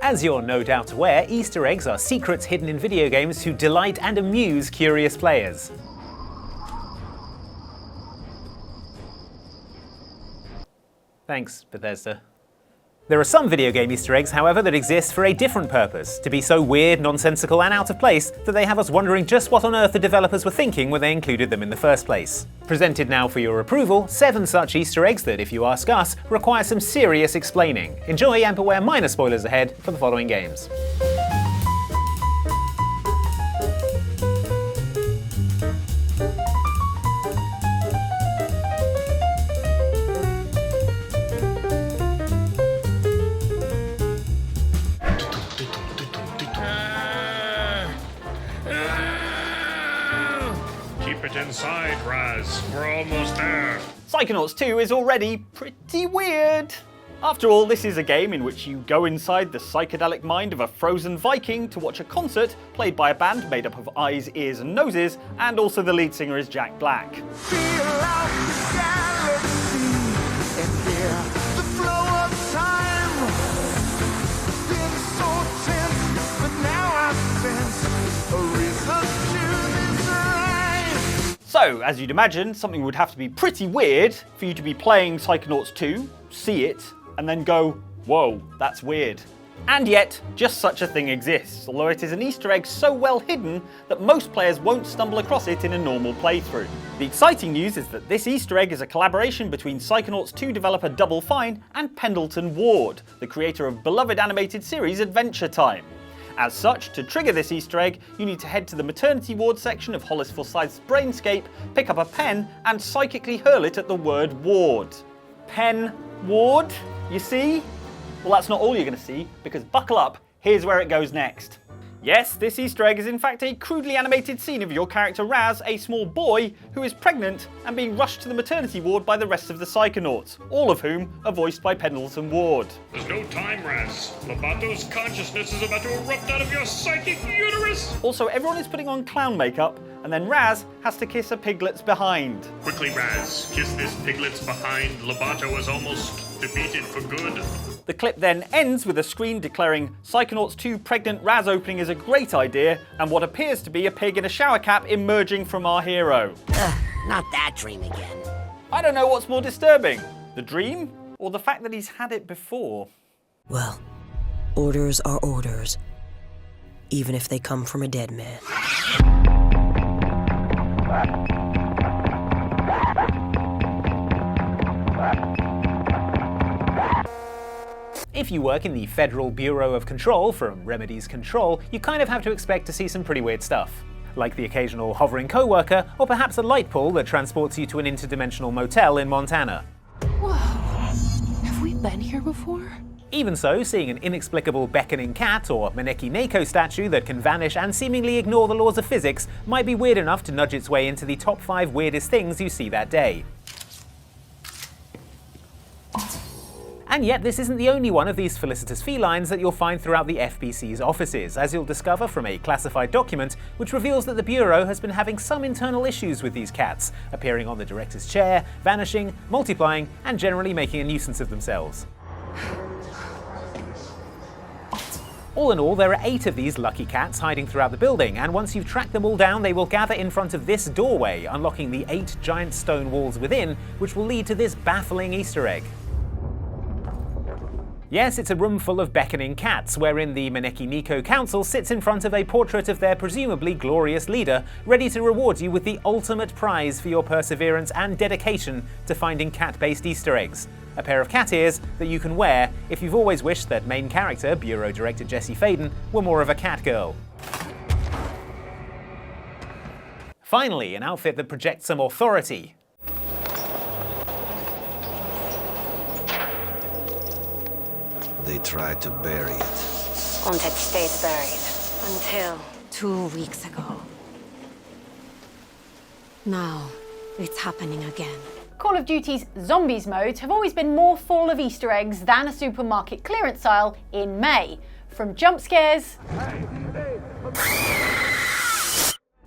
As you're no doubt aware, Easter eggs are secrets hidden in video games to delight and amuse curious players. Thanks, Bethesda. There are some video game Easter eggs, however, that exist for a different purpose, to be so weird, nonsensical and out of place that they have us wondering just what on earth the developers were thinking when they included them in the first place. Presented now for your approval, 7 such Easter eggs that, if you ask us, require some serious explaining. Enjoy and beware minor spoilers ahead for the following games. Inside, Raz. We're almost there. Psychonauts 2 is already pretty weird. After all, this is a game in which you go inside the psychedelic mind of a frozen Viking to watch a concert played by a band made up of eyes, ears and noses, and also the lead singer is Jack Black. So, as you'd imagine, something would have to be pretty weird for you to be playing Psychonauts 2, see it, and then go, whoa, that's weird. And yet, just such a thing exists, although it is an Easter egg so well hidden that most players won't stumble across it in a normal playthrough. The exciting news is that this Easter egg is a collaboration between Psychonauts 2 developer Double Fine and Pendleton Ward, the creator of beloved animated series Adventure Time. As such, to trigger this Easter egg, you need to head to the maternity ward section of Hollis Forsyth's Brainscape, pick up a pen, and psychically hurl it at the word ward. Pen ward, you see? Well, that's not all you're going to see, because buckle up, here's where it goes next. Yes, this Easter egg is in fact a crudely animated scene of your character Raz, a small boy, who is pregnant and being rushed to the maternity ward by the rest of the Psychonauts, all of whom are voiced by Pendleton Ward. There's no time, Raz. Lobato's consciousness is about to erupt out of your psychic uterus! Also, everyone is putting on clown makeup, and then Raz has to kiss a piglet's behind. Quickly, Raz, kiss this piglet's behind. Lobato is almost defeated for good. The clip then ends with a screen declaring Psychonauts 2 pregnant Raz opening is a great idea, and what appears to be a pig in a shower cap emerging from our hero. Not that dream again. I don't know what's more disturbing, the dream or the fact that he's had it before. Well, orders are orders, even if they come from a dead man. If you work in the Federal Bureau of Control from Remedy's Control, you kind of have to expect to see some pretty weird stuff. Like the occasional hovering co-worker, or perhaps a light pole that transports you to an interdimensional motel in Montana. Whoa, have we been here before? Even so, seeing an inexplicable beckoning cat or Maneki Neko statue that can vanish and seemingly ignore the laws of physics might be weird enough to nudge its way into the top 5 weirdest things you see that day. And yet this isn't the only one of these felicitous felines that you'll find throughout the FBC's offices, as you'll discover from a classified document which reveals that the Bureau has been having some internal issues with these cats, appearing on the director's chair, vanishing, multiplying, and generally making a nuisance of themselves. All in all, there are 8 of these lucky cats hiding throughout the building, and once you've tracked them all down, they will gather in front of this doorway, unlocking the 8 giant stone walls within, which will lead to this baffling Easter egg. Yes, it's a room full of beckoning cats, wherein the Maneki Neko Council sits in front of a portrait of their presumably glorious leader, ready to reward you with the ultimate prize for your perseverance and dedication to finding cat-based Easter eggs. A pair of cat ears that you can wear if you've always wished that main character, Bureau Director Jessie Faden, were more of a cat girl. Finally, an outfit that projects some authority. They tried to bury it. And it stayed buried until 2 weeks ago. Now, it's happening again. Call of Duty's Zombies modes have always been more full of Easter eggs than a supermarket clearance aisle in May. From jump scares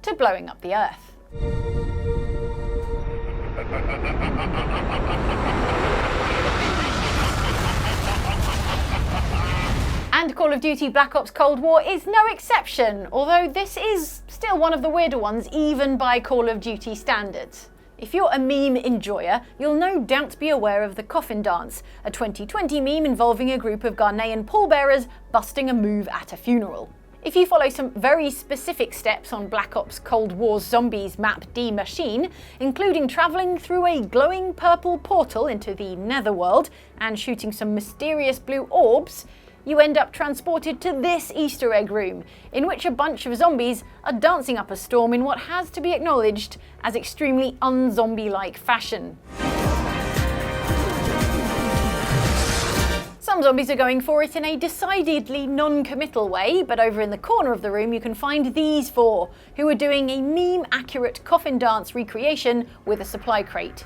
to blowing up the earth. And Call of Duty Black Ops Cold War is no exception, although this is still one of the weirder ones even by Call of Duty standards. If you're a meme enjoyer, you'll no doubt be aware of the Coffin Dance, a 2020 meme involving a group of Ghanaian pallbearers busting a move at a funeral. If you follow some very specific steps on Black Ops Cold War's Zombies map D Machine, including travelling through a glowing purple portal into the Netherworld and shooting some mysterious blue orbs, you end up transported to this Easter egg room, in which a bunch of zombies are dancing up a storm in what has to be acknowledged as extremely un-zombie-like fashion. Some zombies are going for it in a decidedly non-committal way, but over in the corner of the room you can find these four, who are doing a meme-accurate coffin dance recreation with a supply crate.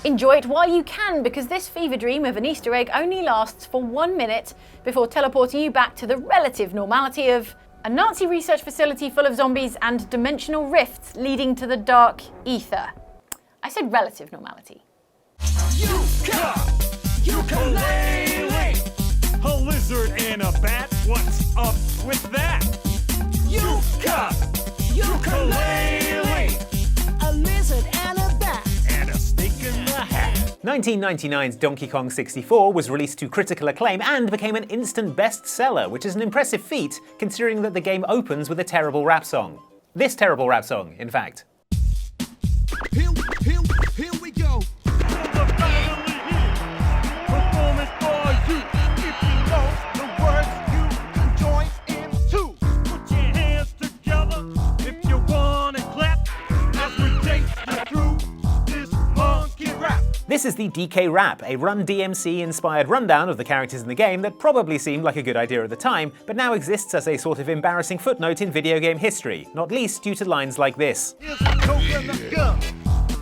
Enjoy it while you can, because this fever dream of an Easter egg only lasts for 1 minute before teleporting you back to the relative normality of a Nazi research facility full of zombies and dimensional rifts leading to the dark ether. I said relative normality. Yooka-Laylee, a lizard and a bat. What's up with that? Yooka-Laylee, A lizard and a bat. and a snake in the hat. 1999's Donkey Kong 64 was released to critical acclaim and became an instant bestseller, which is an impressive feat considering that the game opens with a terrible rap song. This terrible rap song, in fact. Here we go. The family here, performance for you. If you know the words, you can join in too. Put your hands together if you wanna clap as we take you through this monkey rap. This is the DK Rap, a Run DMC-inspired rundown of the characters in the game that probably seemed like a good idea at the time, but now exists as a sort of embarrassing footnote in video game history, not least due to lines like this. Here's a coke and a gun.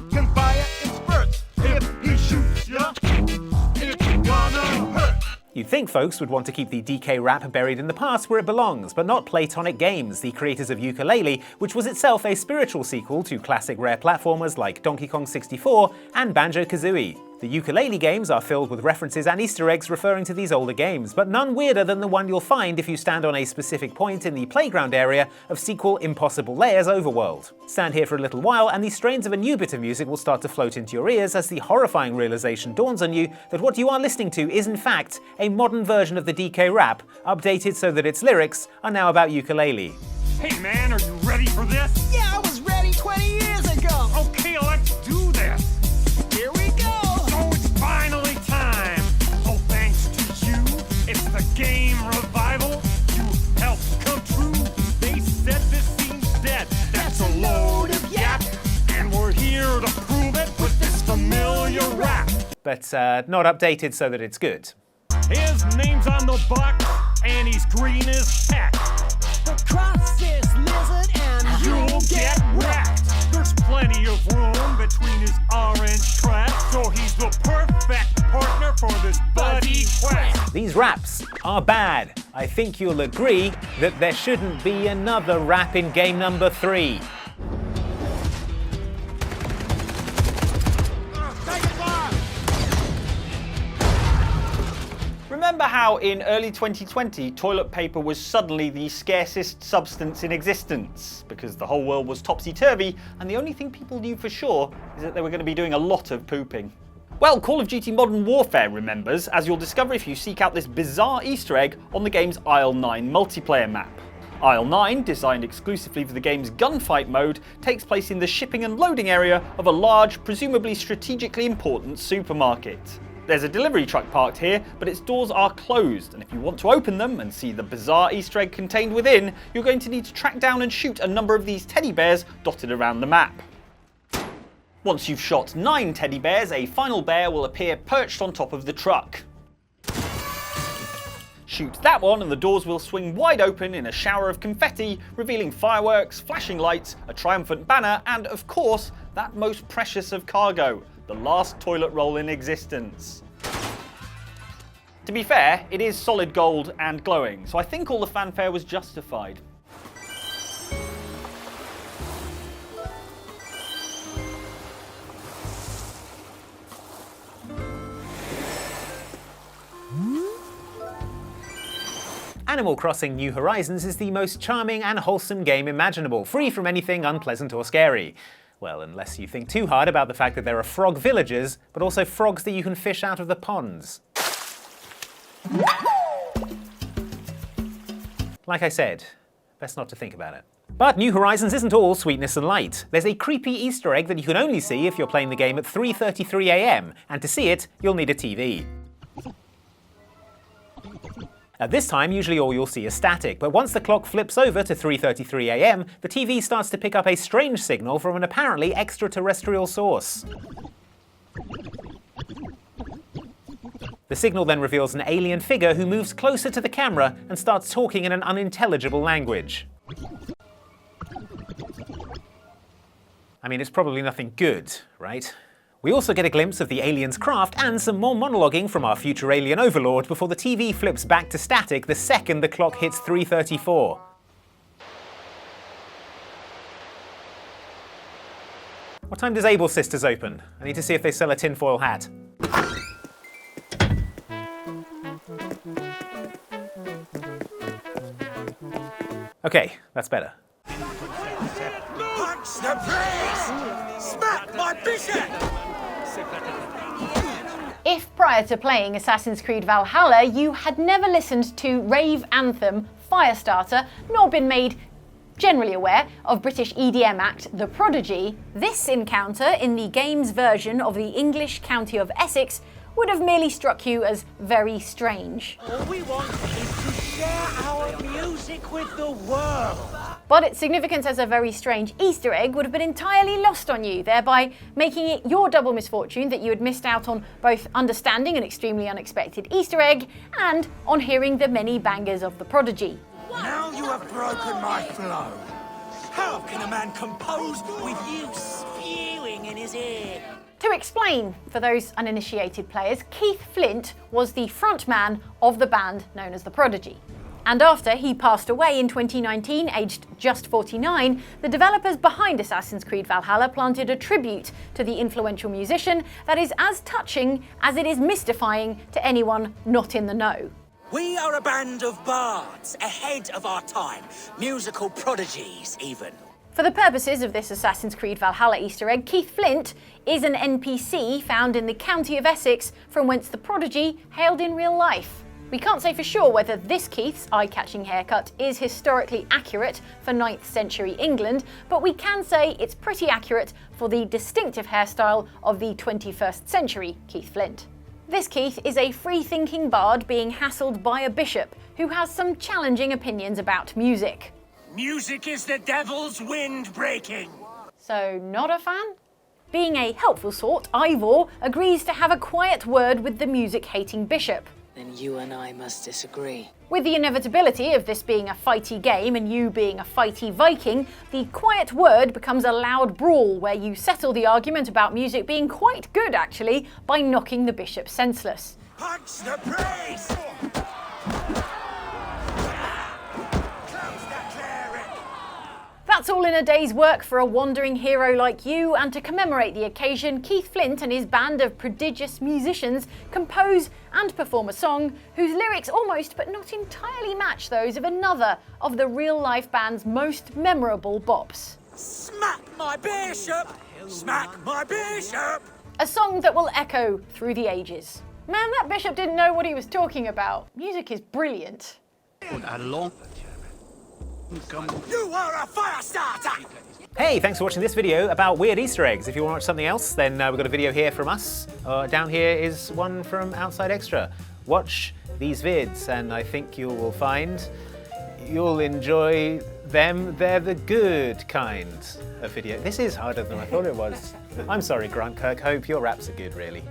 Can fire in spurts. If he shoots ya, it's gonna hurt. You'd think folks would want to keep the DK Rap buried in the past where it belongs, but not Playtonic Games, the creators of Yooka-Laylee, which was itself a spiritual sequel to classic rare platformers like Donkey Kong 64 and Banjo-Kazooie. The Yooka-Laylee games are filled with references and Easter eggs referring to these older games, but none weirder than the one you'll find if you stand on a specific point in the playground area of sequel Impossible Layers Overworld. Stand here for a little while and the strains of a new bit of music will start to float into your ears as the horrifying realization dawns on you that what you are listening to is in fact a modern version of the DK Rap, updated so that its lyrics are now about Yooka-Laylee. Hey man, are you ready for this? Yeah, I was ready 20 years ago. Okay, let's do this. Here we go. Oh, it's finally time. Oh, thanks to you, it's the game revival. You helped come true. They said this seems dead. That's a load of yap. And we're here to prove it with this familiar rap. But not updated so that it's good. His name's on the box, and he's green as heck. Cross this lizard and You'll get wrecked. There's plenty of room between his orange crest, so he's the perfect partner for this buddy quest. These raps are bad. I think you'll agree that there shouldn't be another rap in game number 3. Remember how in early 2020 toilet paper was suddenly the scarcest substance in existence because the whole world was topsy-turvy and the only thing people knew for sure is that they were going to be doing a lot of pooping? Well, Call of Duty Modern Warfare remembers, as you'll discover if you seek out this bizarre Easter egg on the game's Aisle 9 multiplayer map. Aisle 9, designed exclusively for the game's gunfight mode, takes place in the shipping and loading area of a large, presumably strategically important supermarket. There's a delivery truck parked here, but its doors are closed, and if you want to open them and see the bizarre Easter egg contained within, you're going to need to track down and shoot a number of these teddy bears dotted around the map. Once you've shot 9 teddy bears, a final bear will appear perched on top of the truck. Shoot that one and the doors will swing wide open in a shower of confetti, revealing fireworks, flashing lights, a triumphant banner, and of course, that most precious of cargo, the last toilet roll in existence. To be fair, it is solid gold and glowing, so I think all the fanfare was justified. Animal Crossing New Horizons is the most charming and wholesome game imaginable, free from anything unpleasant or scary. Well, unless you think too hard about the fact that there are frog villagers, but also frogs that you can fish out of the ponds. Like I said, best not to think about it. But New Horizons isn't all sweetness and light. There's a creepy Easter egg that you can only see if you're playing the game at 3:33 AM, and to see it, you'll need a TV. At this time, usually all you'll see is static, but once the clock flips over to 3:33 AM, the TV starts to pick up a strange signal from an apparently extraterrestrial source. The signal then reveals an alien figure who moves closer to the camera and starts talking in an unintelligible language. I mean, it's probably nothing good, right? We also get a glimpse of the alien's craft and some more monologuing from our future alien overlord before the TV flips back to static the second the clock hits 3:34. What time does Abel's Sisters open? I need to see if they sell a tinfoil hat. Okay, that's better. Punch the priest! Smack my bishop! If prior to playing Assassin's Creed Valhalla you had never listened to rave anthem Firestarter, nor been made generally aware of British EDM act The Prodigy, this encounter in the game's version of the English county of Essex would have merely struck you as very strange. All we want is to share our music with the world. But its significance as a very strange Easter egg would have been entirely lost on you, thereby making it your double misfortune that you had missed out on both understanding an extremely unexpected Easter egg and on hearing the many bangers of The Prodigy. Now you have broken my flow. How can a man compose with you spewing in his ear? To explain, for those uninitiated players, Keith Flint was the frontman of the band known as The Prodigy. And after he passed away in 2019, aged just 49, the developers behind Assassin's Creed Valhalla planted a tribute to the influential musician that is as touching as it is mystifying to anyone not in the know. We are a band of bards, ahead of our time. Musical prodigies, even. For the purposes of this Assassin's Creed Valhalla Easter egg, Keith Flint is an NPC found in the county of Essex from whence the Prodigy hailed in real life. We can't say for sure whether this Keith's eye-catching haircut is historically accurate for 9th century England, but we can say it's pretty accurate for the distinctive hairstyle of the 21st century Keith Flint. This Keith is a free-thinking bard being hassled by a bishop who has some challenging opinions about music. Music is the devil's wind breaking. So, not a fan? Being a helpful sort, Ivor agrees to have a quiet word with the music-hating bishop. Then you and I must disagree. With the inevitability of this being a fighty game and you being a fighty Viking, the quiet word becomes a loud brawl where you settle the argument about music being quite good actually by knocking the bishop senseless. Punch the priest! That's all in a day's work for a wandering hero like you, and to commemorate the occasion, Keith Flint and his band of prodigious musicians compose and perform a song whose lyrics almost but not entirely match those of another of the real-life band's most memorable bops. Smack my bishop! Smack my bishop! A song that will echo through the ages. Man, that bishop didn't know what he was talking about. Music is brilliant. You are a fire starter! Hey, thanks for watching this video about weird Easter eggs. If you want to watch something else, then we've got a video here from us. Down here is one from Outside Extra. Watch these vids and I think you will find you'll enjoy them. They're the good kind of video. This is harder than I thought it was. I'm sorry, Grant Kirkhope, your raps are good, really.